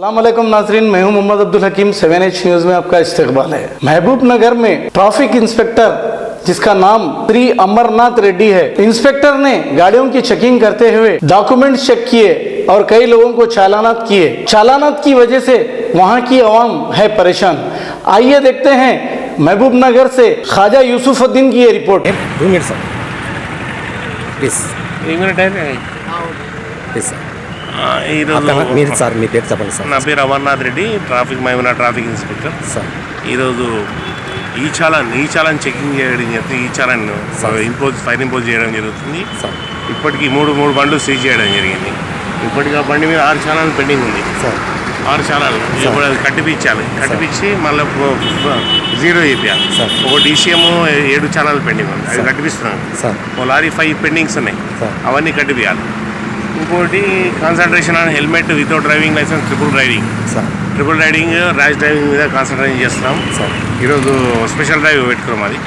अस्सलामुअलैकुम नाज़रीन, मैं हूं मोहम्मद अब्दुल हकीम। 7H न्यूज़ में आपका इस्तकबाल है। महबूब नगर में ट्रैफिक इंस्पेक्टर जिसका नाम श्री अमरनाथ रेड्डी है, इंस्पेक्टर ने गाड़ियों की चेकिंग करते हुए डॉक्यूमेंट्स चेक किए और कई लोगों को चालानात किए। चालानात की वजह से वहां की अवाम है परेशान। आइए देखते हैं महबूब नगर से ख्वाजा यूसुफुद्दीन की ये report. 2 minutes sir, please. 1 minute है Please sir. ఈరోజు మీరు సార్ మీ పేరు చెప్పండి సార్. నా పేరు Amarnath Reddy, Mahabubnagar traffic inspector sir ఈరోజు ఈ చాలాన్ చెకింగ్ చేయడం జరుగుతుంది. ఈ చాలాన్ ఫైన్ ఇంపోజ్ చేయడం జరుగుతుంది. సార్ ఇప్పటికీ మూడు బండ్లు సీజ్ చేయడం జరిగింది. ఇప్పటికీ ఆ బండి మీద 6 చాలాలు పెండింగ్ ఉంది. సార్ 6 చాలాలు ఇప్పుడు అది కట్టిపించి మళ్ళీ జీరో చేయాలి. సార్ ఒక DCM 7 చాలాలు పెండింగ్ ఉంది, అది కట్టిపిస్తున్నాను. సార్ ఓ లారీ 5 పెండింగ్స్ ఉన్నాయి, సార్ అవన్నీ కట్టిపియాలి. ఇంకోటి concentration on helmet without driving licence, triple riding rash driving మీద కాన్సన్ట్రేషన్ చేస్తున్నాం. సార్ ఈరోజు స్పెషల్ డ్రైవ్ పెట్టుకున్నాం, అది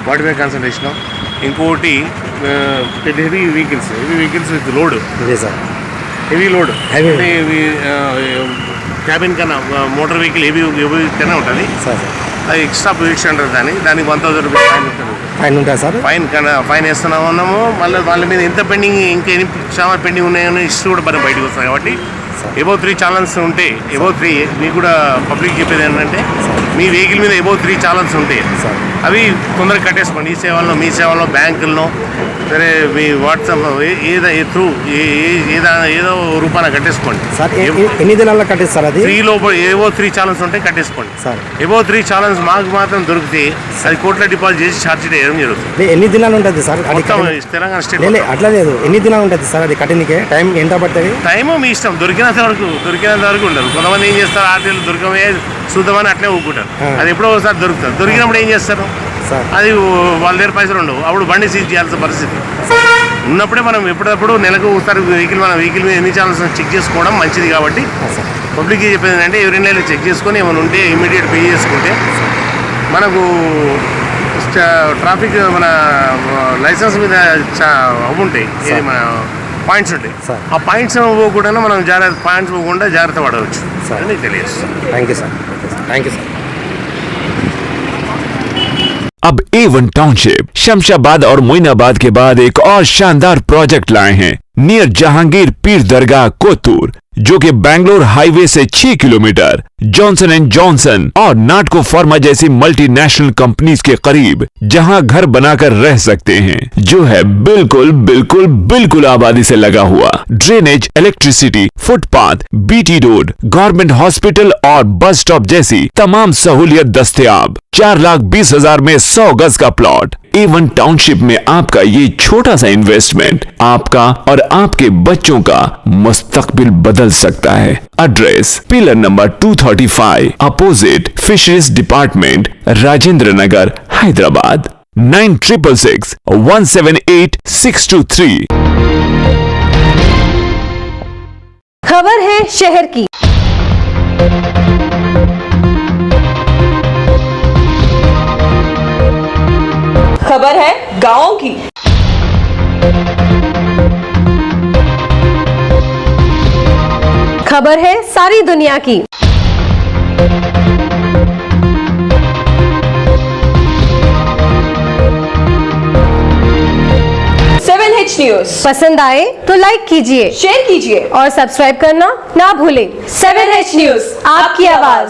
వాటి మీద కాన్సన్ట్రేషన్. ఇంకోటి హెవీ వెహికల్స్ విత్ లోడ్, ఇదే సార్ హెవీ లోడ్ Heavy. అంటే క్యాబిన్ కన్నా మోటార్ వెహికల్ హెవీ కన్నా ఉంటుంది. సార్ సార్ అది ఎక్స్ట్రా పొజిషన్ ఉంటుంది. దానికి 1000 రూపాయలు ఫైన్ ఉంటుంది. ఫైన్ ఉంటాయి సార్. ఫైన్ వేస్తున్నాము. మళ్ళీ వాళ్ళ మీద ఎంత పెండింగ్, ఇంకా ఎన్ని చాలా పెండింగ్ ఉన్నాయని హిస్టరీ కూడా మనం బయటకు వస్తాయి. కాబట్టి ఎబోవ్ 3 చాలన్స్ ఉంటే, ఎబోవ్ 3 మీకు కూడా పబ్లిక్ చెప్పేది ఏంటంటే, మీ వెహికల్ మీద ఎబోవ్ 3 చాలన్స్ ఉంటాయి, అవి తొందరగా కట్టేసుకోండి. మీ సేవల్లో బ్యాంకుల్లో సరే, మీ వాట్సాప్ ఏదో రూపాయన కట్టేసుకోండి. సార్ ఎన్ని దినాల్లో కట్టేస్తారు? అది 3 లోపల ఏవో 3 చాలన్స్ ఉంటాయి, కట్టేసుకోండి. సార్ ఎబోవ్ 3 చాలన్స్ మాకు మాత్రం దొరికితే అది కోర్టులో డిపాజిట్ చేసి ఛార్జ్ షీట్ వేయడం జరుగుతుంది. ఎన్ని దినాలు ఉంటుంది సార్? మొత్తం తెలంగాణ స్టేట్ అట్లా లేదు, ఎన్ని దినాలు ఉంటుంది సార్ అది కట్టడానికి? టైం ఎంత పడుతుంది? టైము మీ ఇష్టం, దొరికినంత వరకు ఉండదు. కొంతమంది ఏం చేస్తారు, ఆర్టీలు దొరకమే చూద్దామని అట్లే ఊపుకుంటారు. అది ఎప్పుడో ఒకసారి దొరుకుతుంది. దొరికినప్పుడు ఏం చేస్తారు, అది వాళ్ళ దగ్గర పైసలు ఉండవు, అప్పుడు బండి సీజ్ చేయాల్సిన పరిస్థితి ఉన్నప్పుడే మనం ఎప్పుడప్పుడు నెలకు ఒకసారి వెహికల్ మీద ఎన్ని ఛానల్స్ చెక్ చేసుకోవడం మంచిది. కాబట్టి పబ్లిక్కి చెప్పేది ఏంటంటే, ఎవరి నెల చెక్ చేసుకొని ఏమైనా ఉంటే ఇమీడియట్ పే చేసుకుంటే మనకు ట్రాఫిక్ మన లైసెన్స్ మీద ఉంటాయి, మన పాయింట్స్ ఉంటాయి. ఆ పాయింట్స్ పోకుండా మనం పాయింట్స్ పోకుండా జాగ్రత్త పడవచ్చు అని తెలియజేస్తాం. Thank you sir. Thank you sir. अब A1 टाउनशिप शमशाबाद और मोइनाबाद के बाद एक और शानदार प्रोजेक्ट लाए हैं नियर जहांगीर पीर दरगाह कोतूर, जो कि बैंगलोर हाईवे से 6 किलोमीटर जॉनसन एंड जॉनसन और नाटको फार्मा जैसी मल्टीनेशनल कंपनीज के करीब, जहां घर बनाकर रह सकते हैं, जो है बिल्कुल आबादी से लगा हुआ। Drainage, electricity, footpath, BT road, government hospital और बस स्टॉप जैसी तमाम सहूलियत दस्तयाब। 4,20,000 में 100 गज का प्लॉट। A1 टाउनशिप में आपका ये छोटा सा इन्वेस्टमेंट आपका और आपके बच्चों का मुस्तकबिल बदल सकता है। Address pillar number 235 opposite fisheries department, Rajendra Nagar, Hyderabad. 9666 178 623। खबर है शहर की। खबर है गांवों की। खबर है सारी दुनिया की। H न्यूज़ पसंद आए तो लाइक कीजिए, शेयर कीजिए और सब्सक्राइब करना ना भूलें। 7H न्यूज़, आपकी आवाज।